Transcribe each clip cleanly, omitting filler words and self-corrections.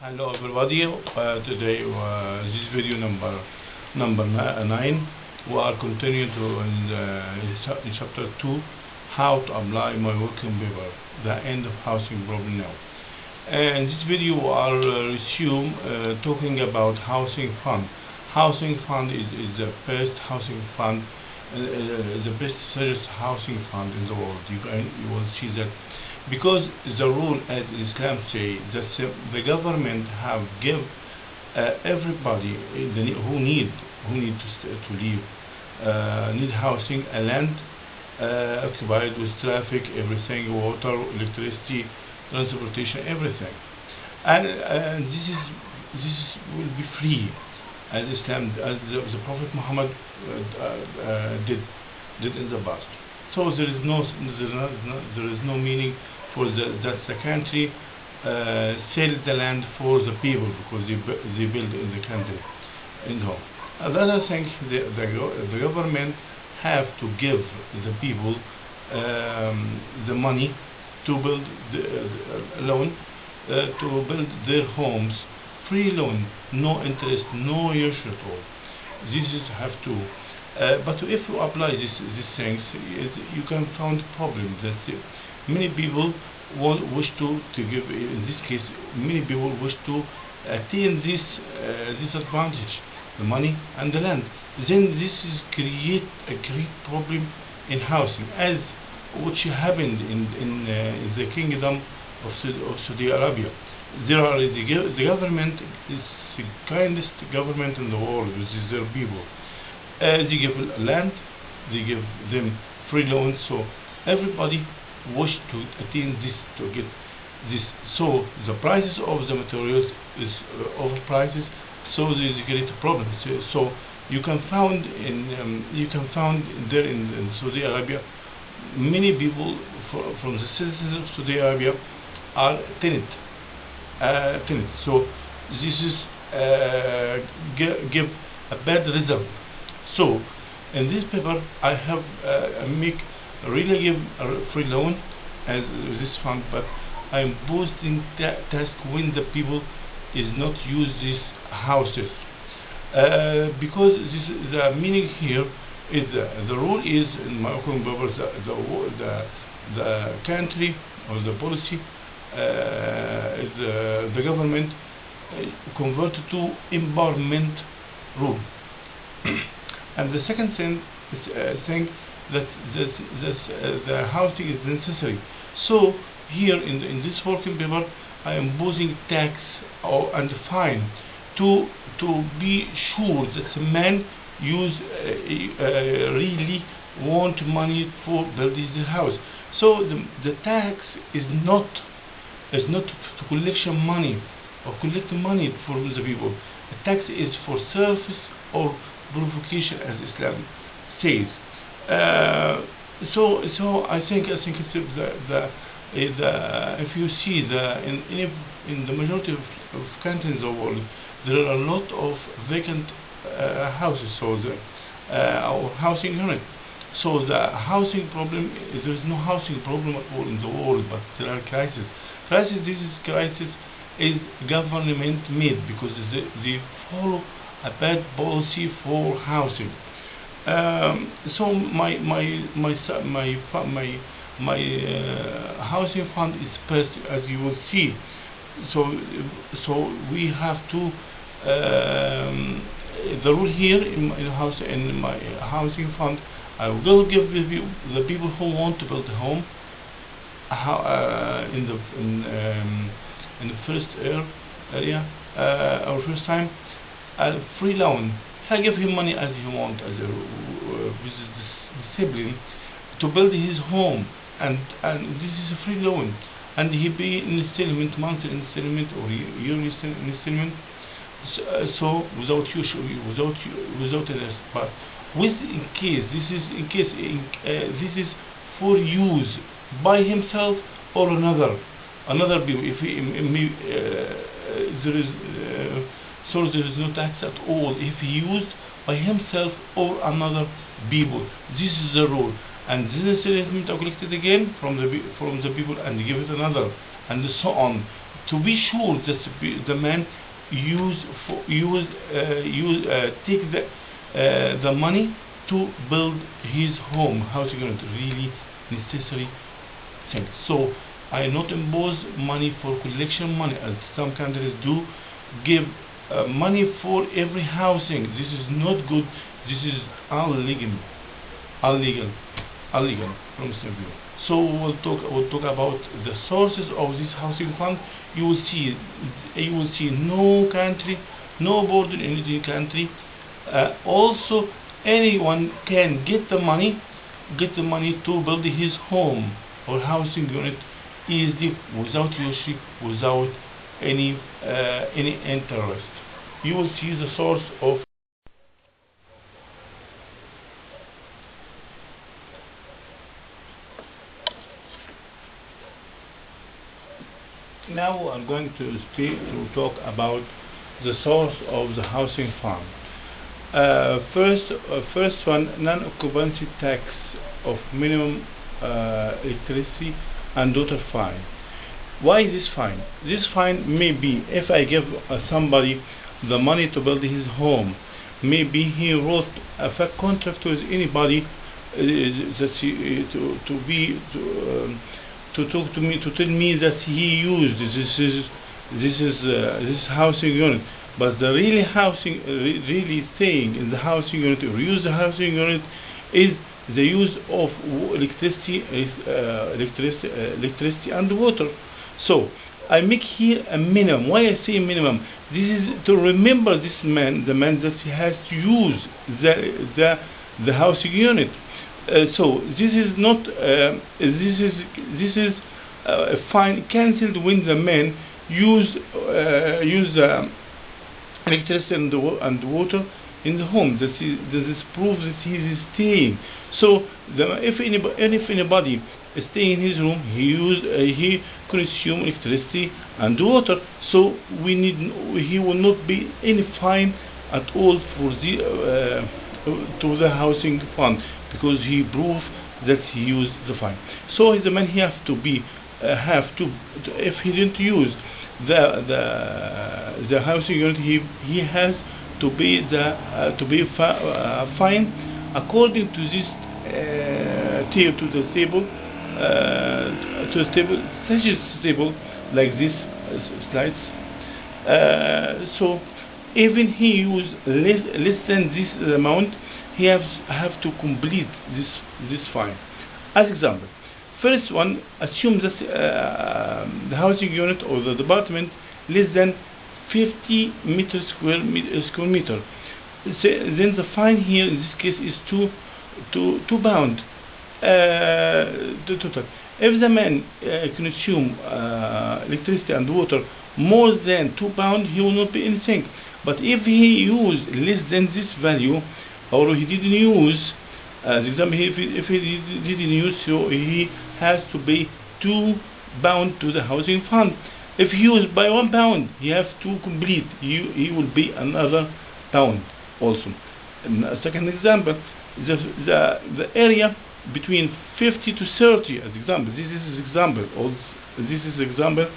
Hello everybody. Today this video number 9. We are continuing to in chapter 2, how to apply my working paper, the end of housing problem now. And this video we are resume talking about housing fund. Housing fund is the best housing fund, the best serious housing fund in the world. You will see that because the rule as Islam say that the government have give everybody who need to live need housing, a land occupied with traffic, everything, water, electricity, transportation, everything, and this will be free as Islam, as the Prophet Muhammad did in the past. So there is no meaning for that the country sell the land for the people because they build in the country in home. Another thing, the government have to give the people the money to build the loan to build their homes, free loan, no interest, no issue at all. This is have to. But if you apply these things, you can find problem that many people wish to give. In this case, many people wish to attain this advantage, the money and the land. Then this is create a great problem in housing, as which happened in the kingdom of Saudi Arabia. There are the government is the kindest government in the world, which is their people. They give land, they give them free loans, so everybody wish to attain this, to get this. So the prices of the materials is overpriced, so there is a great problem. So you can find there in Saudi Arabia, many people from the citizens of Saudi Arabia are tenants. So this is give a bad result. So in this paper I have really give a free loan as this fund, but I am boosting task when the people is not use these houses because the meaning here is the rule is in my own paper the country or the policy is the government converted to empowerment rule. And the second thing that the housing is necessary. So here in this working paper, I am imposing tax and fine to be sure that the man really want money for building the house. So the tax is not to collection money or collect money from the people. The tax is for service or provocation, as Islam says. So I think it's if you see in the majority of countries in the world, there are a lot of vacant houses, so or housing unit. So the housing problem, there is no housing problem at all in the world, but there are crises. This crisis is government made because they follow a bad policy for housing. So my housing fund is first, as you will see. So we have to the rule here in my housing fund. I will give the people who want to build a home in the first area or first time a free loan. I give him money as he want, as with discipline to build his home, and this is a free loan, and he pay installment, monthly installment or yearly installment. So without interest, but in case this is for use by himself or another people. If there is so there is no tax at all if he used by himself or another people. This is the rule, and this installment are collected again from the people and give it another, and so on. to be sure that the man take the money to build his home, housing unit, really necessary thing. So I not impose money for collection money, as some countries do give money for every housing. This is not good. This is illegal from Islam view. So we'll talk about the sources of this housing fund. You will see no country, no border in any country. Also, anyone can get the money to build his home or housing unit easily, without usury, without any interest. You will see the source of. Now I'm going to talk about the source of the housing fund. First one, non-occupancy tax of minimum electricity and water fine. Why this fine? This fine may be if I give somebody the money to build his home. Maybe he wrote a contract with anybody that to talk to me, to tell me that he used this housing unit, but the really really staying in the housing unit or use the housing unit is the use of electricity and water. So I make here a minimum. Why I say minimum? This is to remember this man, the man that he has to use the housing unit. So this is not this is fine cancelled when the man use electricity and water in the home. This proves that he is staying. So if anybody is staying in his room, he consume electricity and water. So he will not be any fine at all for the to the housing fund, because he proved that he used the fine. So the man he have to if he didn't use the housing unit, he has to pay fine according to this table like this slides. So even he used less than this amount, he have to complete this fine. As example, first one, assume that the housing unit or the department less than 50 square meter. Then the fine here in this case is £2 total. If the man consume electricity and water more than £2, he will not pay anything. But if he used less than this value, or he didn't use, as example, if he didn't use, so he has to pay £2 to the housing fund. If he used by £1, he has to complete. He will pay another pound also. And a second example, the area between 50 to 30, as example. This is example, or this is example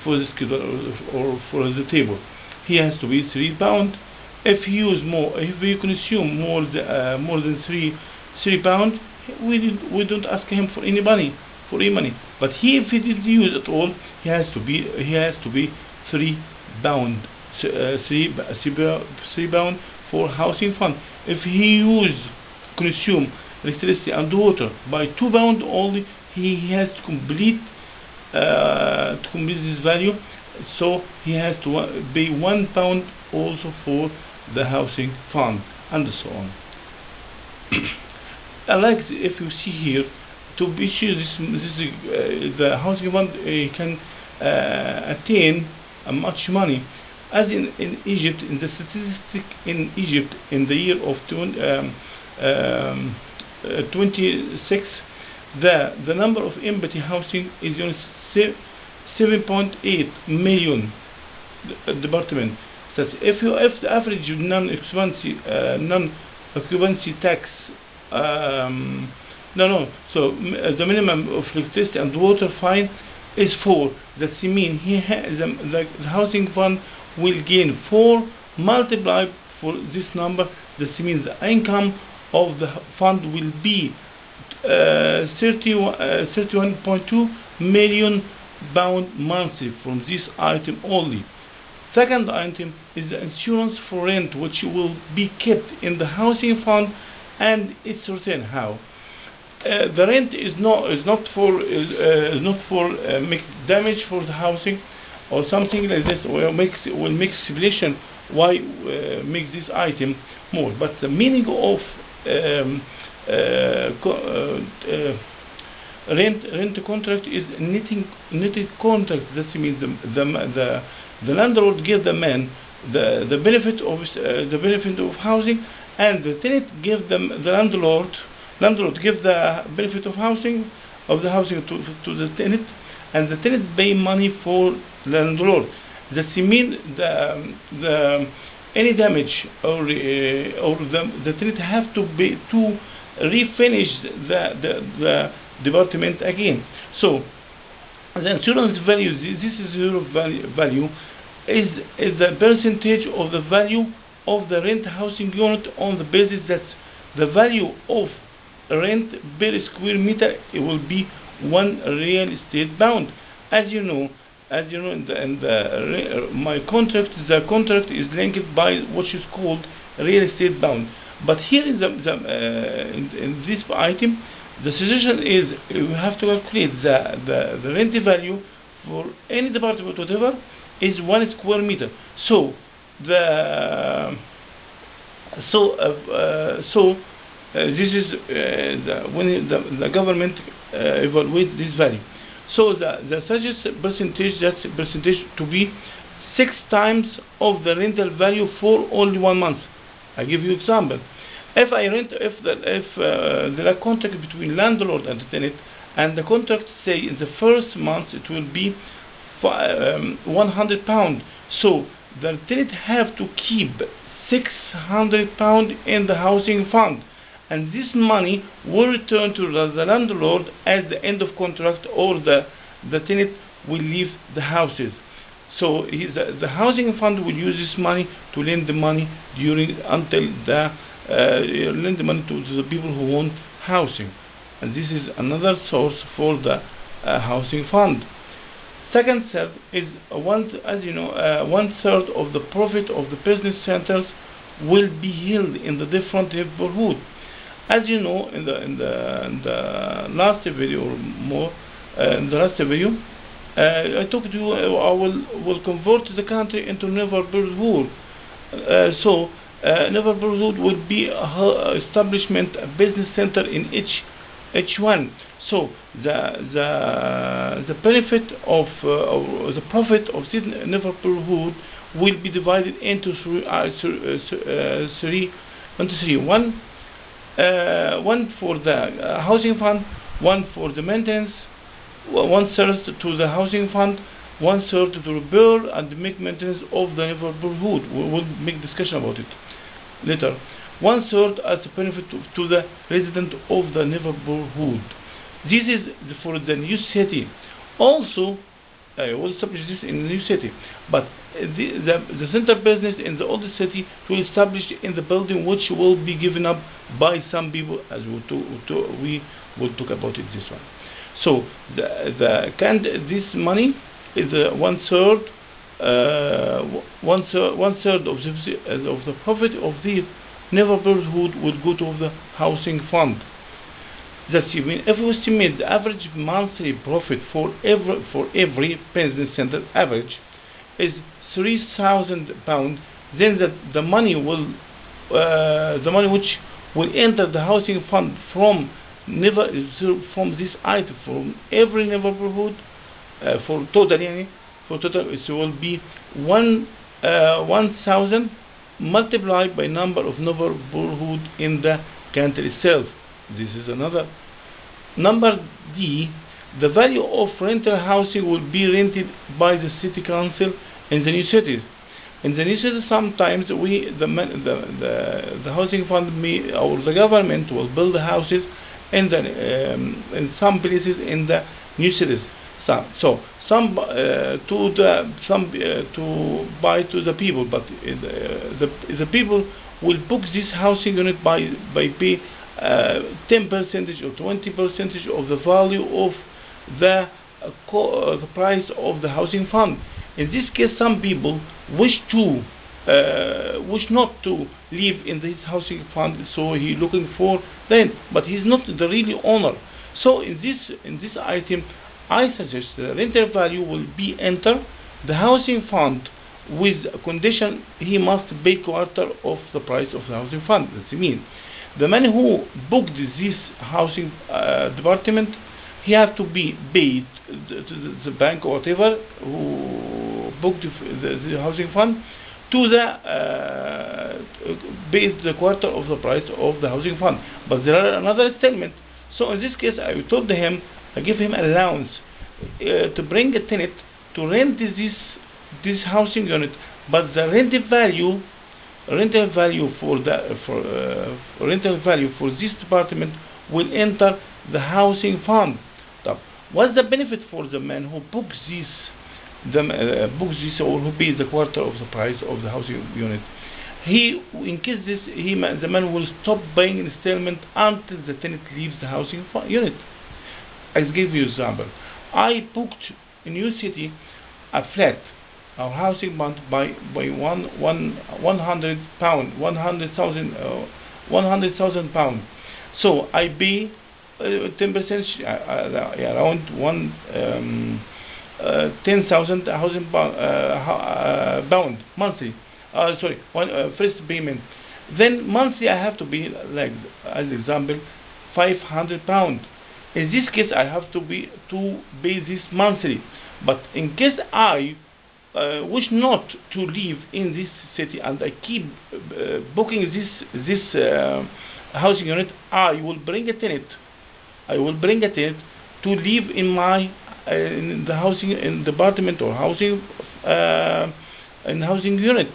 for the schedule or for the table. He has to be £3. If he use more, if he consume more than three pound, we don't ask him for any money. But if he didn't use at all, he has to be £3, £3 for housing fund. If he consume electricity and water by £2 only, he has to complete this value. So he has to pay £1 also for the housing fund, and so on. If you see here, to be sure the housing fund can attain much money, as in Egypt, in the statistic in Egypt in the year of 26, the number of empty housing is only 7.8 million department. That if the average non-occupancy tax so the minimum of electricity and water fine is 4. That means the housing fund will gain 4 multiplied for this number. That means the income of the fund will be 31.2 million pound monthly from this item only. Second item is the insurance for rent, which will be kept in the housing fund and its return. How? The rent is not for make damage for the housing or something like this. Will make explanation why make this item more. But the meaning of rent contract is netted contract. That means the landlord give the man the benefit of housing, and the tenant give them the landlord give the benefit of housing to the tenant, and the tenant pay money for landlord. That means the any damage or the tenant have to pay to refinish the department again. So the insurance value, this is zero value, is the percentage of the value of the rent housing unit on the basis that the value of rent per square meter, it will be 1 real estate pound. As you know, in my contract, the contract is linked by what is called real estate pound. But here in in this item, the suggestion is we have to calculate the rent value for any department, whatever, is 1 square meter. So this is when the government evaluate this value. So the suggested percentage to be 6 times of the rental value for only 1 month. I give you example. If there are contract between landlord and tenant, and the contract say in the first month it will be £100, so the tenant have to keep £600 in the housing fund, and this money will return to the landlord at the end of contract, or the tenant will leave the houses. So the housing fund will use this money to lend the money until lend the money to the people who want housing, and this is another source for the housing fund. Second step is as you know, 1/3 of the profit of the business centers will be held in the different neighborhood. As you know, in the last video or more, in the last video, I talked to you. I will convert the country into neighborhood. So neighborhood will be establishment, a business center in each one. So the benefit of the profit of this neighborhood will be divided into three. One for the housing fund, one for the maintenance, 1/3 to the housing fund, 1/3 to repair and make maintenance of the neighborhood. We will make discussion about it later. 1/3 as a benefit to the resident of the neighborhood. This is for the new city. Also, I will establish this in the new city, but the center business in the old city will establish in the building, which will be given up by some people, as we will talk about it this one. So this money is 1/3 of the profit of the neighborhood would go to the housing fund. That's even if we estimate the average monthly profit for every business center average is £3,000, then the money which will enter the housing fund from this item from every neighborhood for total it will be 1,000 multiplied by number of neighborhood in the country itself. This is another. Number D, the value of rental housing will be rented by the city council in the new cities. In the new cities, sometimes the housing fund or the government will build the houses in some places in the new cities. So some to buy to the people, but the people will book this housing unit by pay 10% or 20% of the value of the price of the housing fund. In this case, some people wish not to live in this housing fund, so he looking for rent, but he's not the really owner. So in this item, I suggest the rental value will be enter the housing fund with a condition he must pay quarter of the price of the housing fund. That means the man who booked this housing department, he have to be paid to the bank or whatever who booked the housing fund to pay the quarter of the price of the housing fund. But there are another installment. So in this case, I told him, I give him allowance to bring a tenant to rent this housing unit, but the rental value for this department will enter the housing fund. What's the benefit for the man who books this or who pays the quarter of the price of the housing unit? In case the man will stop paying installment until the tenant leaves the housing unit. I'll give you an example. I booked in New City a flat, our housing fund by 100,000 pound. So I pay 10%, around 10,000 housing pound monthly. First payment. Then monthly I have to pay, like as example, 500 pound. In this case, I have to pay this monthly. But in case I wish not to live in this city and I keep booking this housing unit, I will bring a tenant to live in my in the housing department or housing unit.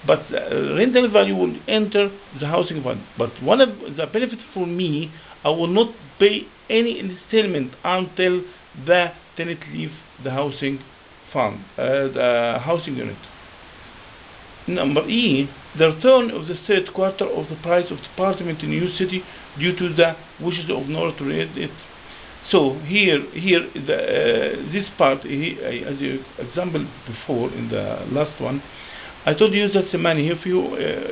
But rental value will enter the housing fund. But one of the benefits for me, I will not pay any installment until the tenant leaves the housing fund, the housing unit. Number E, the return of the third quarter of the price of the apartment in New City due to the wishes of owner to rent it. So here this part, as an example before in the last one, I told you that the money, if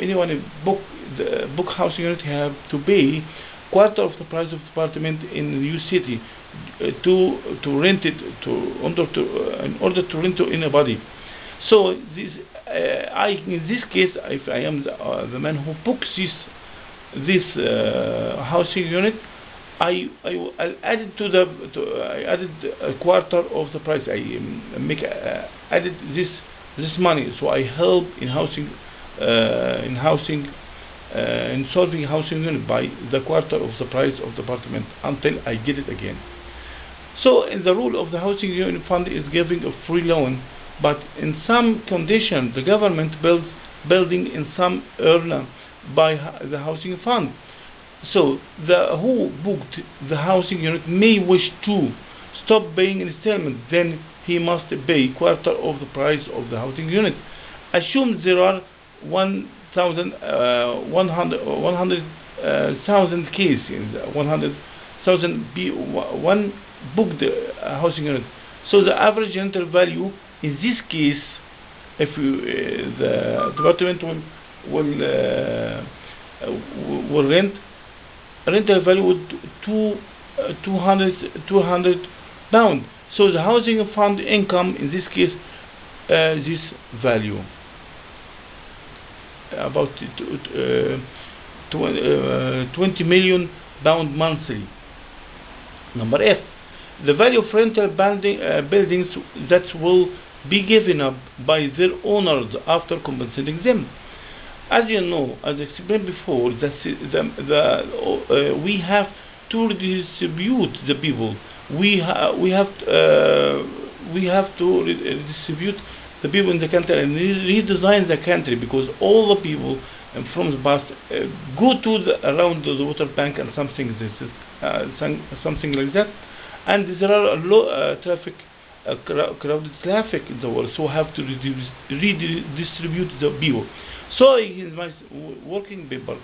anyone book housing unit, have to pay quarter of the price of the apartment in the New City to rent it in order to rent to anybody. So this in this case, if I am the man who books this housing unit, I added I added a quarter of the price. I added this money, so I help in solving housing unit by the quarter of the price of the apartment until I get it again. So in the rule of the housing unit fund is giving a free loan, but in some conditions the government building in some area by the housing fund. So the who booked the housing unit may wish to stop paying installment, then he must pay quarter of the price of the housing unit. Assume there are 100,000 cases, 100,000 one booked housing unit. So the average rental value in this case, if the department will rent, rental value would 200 pound. So the housing fund income in this case, this value about 20 million pound monthly. Number F, the value of rental buildings that will be given up by their owners after compensating them. As you know, as explained before, we have to redistribute the people. We have to redistribute the people in the country and redesign the country, because all the people from the past go to around the water bank and something like that, and there are low traffic crowded traffic in the world, so have to redistribute the people. So in my working paper,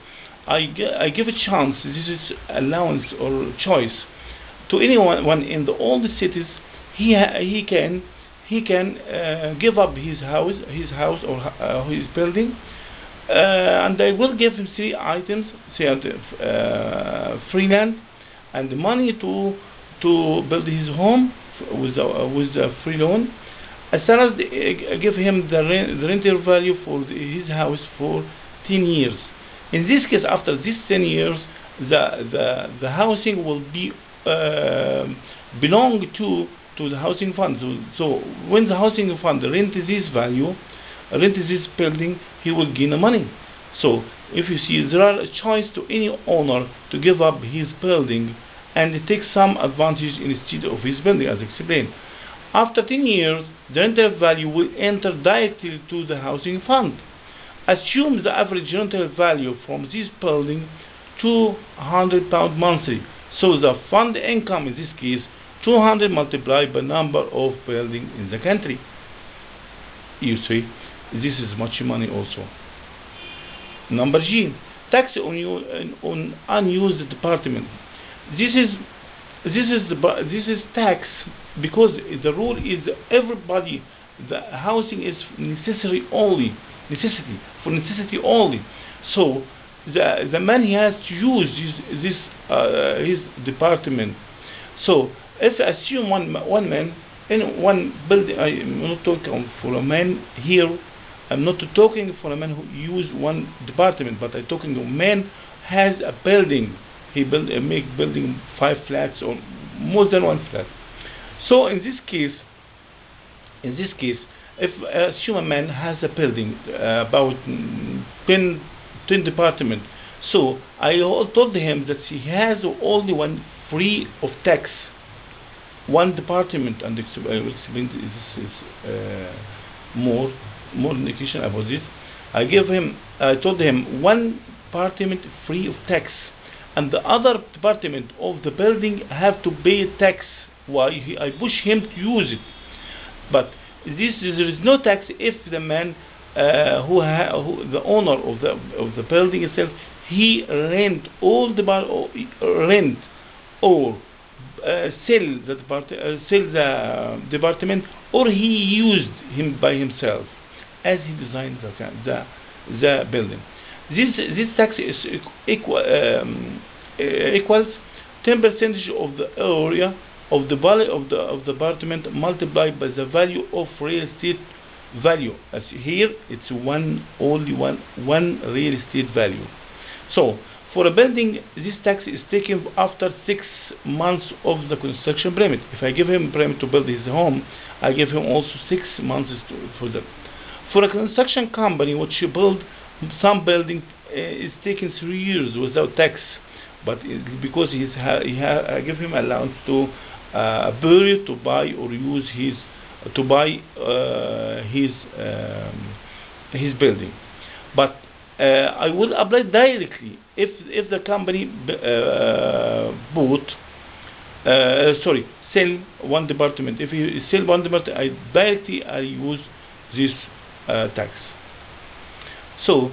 I give a chance. This is allowance or choice to anyone in all the cities. He can give up his house or his building, and I will give him 3 items: free land and the money to build his home with a free loan, as well as give him the rental value for his house for 10 years. In this case, after these 10 years, the housing will be belong to the housing fund. So when the housing fund rent this building, he will gain the money. So if you see, there are a choice to any owner to give up his building and take some advantage instead of his building, as explained. After 10 years, the rental value will enter directly to the housing fund. Assume the average rental value from this building £200 monthly. So the fund income in this case 200 multiplied by number of buildings in the country. You see, this is much money also. Number G, tax on unused department. This is tax because the rule is everybody. The housing is necessity only. So the man he has to use his department. So if I assume one man in one building, I'm not talking for a man here. I'm not talking for a man who use one department, but I'm talking a man has a building. He make building 5 flats or more than 1 flat. So in this case, if assume a man has a building about 10 departments, so I told him that he has only one free of tax, one department, and I will explain this is more indication about this. I told him one department free of tax, and the other department of the building have to pay tax. Why? I push him to use it, but there is no tax if the man who the owner of the building itself, he rent all the rent or sell the department, or he used him by himself as he designed the building. This tax is equals 10% of the area of the value of the apartment multiplied by the value of real estate value. As here, it's only one real estate value. So for a building, this tax is taken after 6 months of the construction permit. If I give him a permit to build his home, I give him also 6 months for that. For a construction company which build some building, is taking 3 years without tax, but because I give him allowance to a period to buy or use his building. But I will apply directly if the company sell one department. If you sell one department, I use this tax. So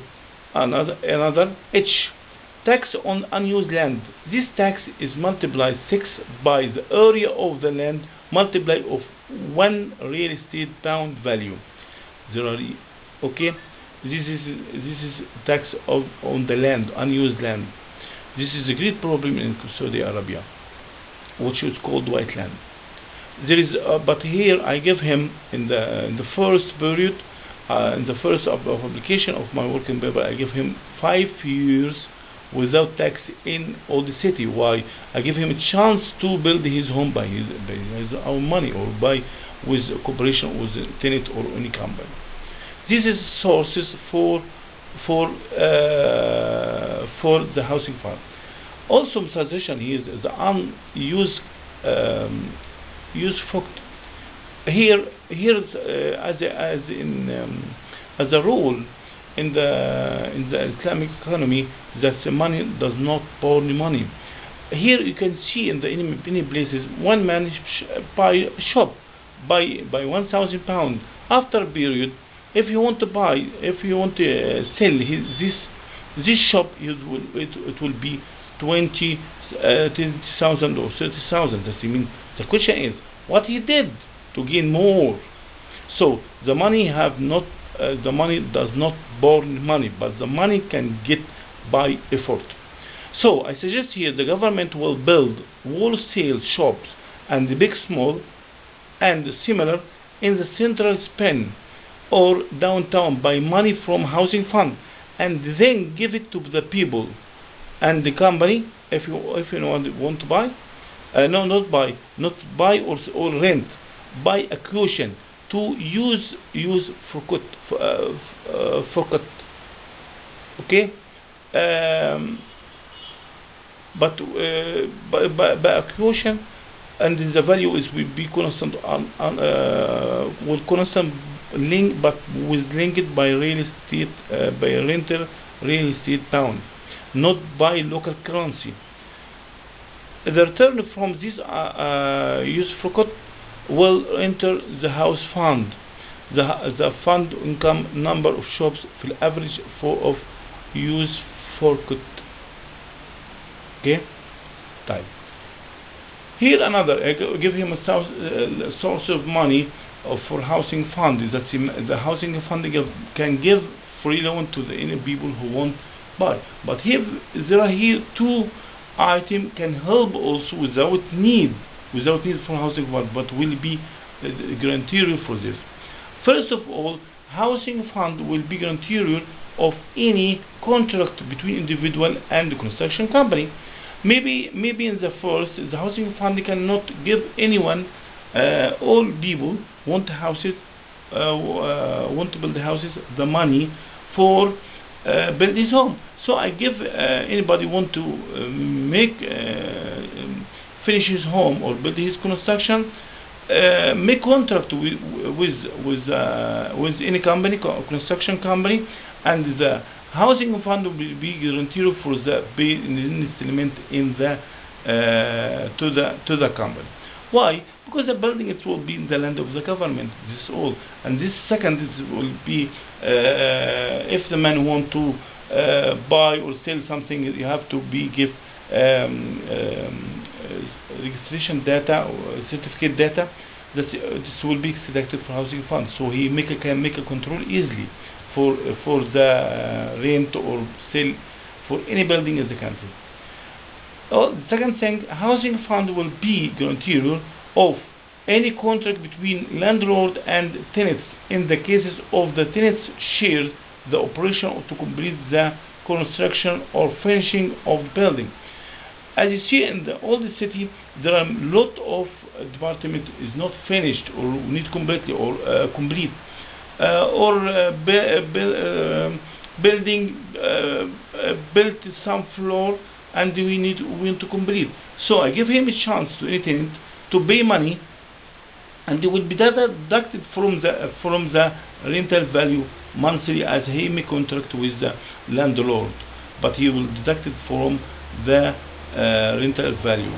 another H, tax on unused land. This tax is multiplied 6 by the area of the land multiplied of 1 real estate pound value. Okay. This is tax on the land, unused land. This is a great problem in Saudi Arabia, which is called white land. There is, but here I give him in the first period, in the first of application of my working paper, I give him 5 years without tax in all the city. Why? I give him a chance to build his home by his own money, or with cooperation with a tenant or any company. This is sources for the housing fund. Also, suggestion here is the unused fact. Here as a rule in the Islamic economy, that the money does not borrow money. Here you can see in many places one man buy a shop by 1,000 pounds. After a period, if you want to buy, if you want to sell this shop, it will be 20,000 or 30,000. That means the question is what he did to gain more. So the money the money does not born money, but the money can get by effort. So I suggest here the government will build wholesale shops and the big, small, and similar in the central Spain or downtown by money from housing fund, and then give it to the people and the company if you want to buy. Not buy or rent, buy a cushion to use for cut. Okay. But by a cushion, and the value will be constant will constant link, but was linked by real estate by rental real estate pound, not by local currency. The return from this usufruct will enter the house fund. The fund income number of shops for average of usufruct. Okay, type. Here another, give him a source of money for housing fund. That the housing fund can give free loan to any people who want buy. But here there are two items can help also without need for housing fund, but will be guaranteed for this. First of all, housing fund will be guaranteed of any contract between individual and the construction company. Maybe in the first, the housing fund cannot give anyone. All people want houses, want to build houses, the money for build his home. So I give anybody want to finish his home or build his construction, make contract with any company, construction company, and the housing fund will be guaranteed for the installment in the to the company. Why? Because the building it will be in the land of the government. This is all. And this second will be if the man want to buy or sell something, you have to be give registration data or certificate data. That this will be selected for housing fund. So he can make a control easily for the rent or sale for any building in the country. Second thing, housing fund will be guaranteed of any contract between landlord and tenants in the cases of the tenants share the operation to complete the construction or finishing of the building. As you see in all the city, there are a lot of department is not finished or need completely or complete. Building built some floor and we want to complete. So I give him a chance to any tenant to pay money, and it will be deducted from the rental value monthly as he may contract with the landlord, but he will deduct it from the rental value.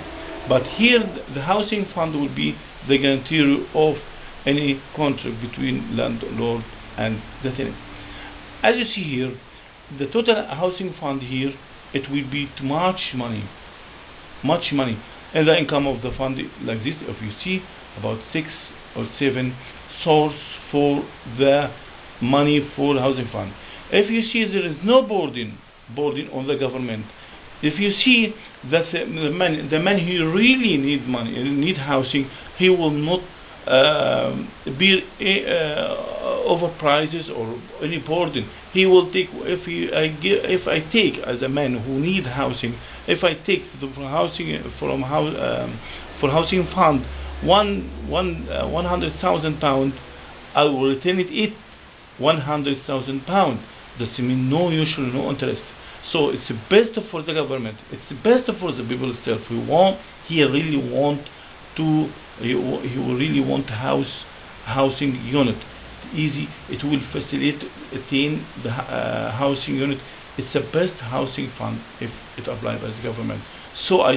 But here the housing fund will be the guarantee of any contract between landlord and the tenant. As you see here, the total housing fund here, it will be too much money, and the income of the fund like this. If you see about 6 or 7 source for the money for housing fund. If you see there is no burden on the government. If you see that the man who really need money, need housing, he will not be over prices or any burden. He will take if I take as a man who need housing, if I take for housing fund 100,000 pounds, I will return it 100,000 pounds. That means no usual, no interest. So it's the best for the government. It's the best for the people itself. He really want housing unit. Easy. It will facilitate attain the housing unit. It's the best housing fund if it applied by the government. So I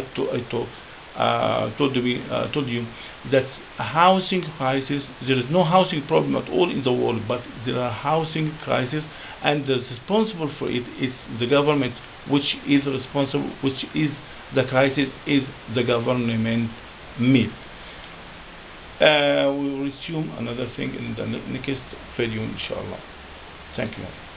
told you that housing crisis, there is no housing problem at all in the world, but there are housing crisis, and the responsible for it is the government, which is the crisis is the government myth. We will resume another thing in the next video, inshallah. Thank you.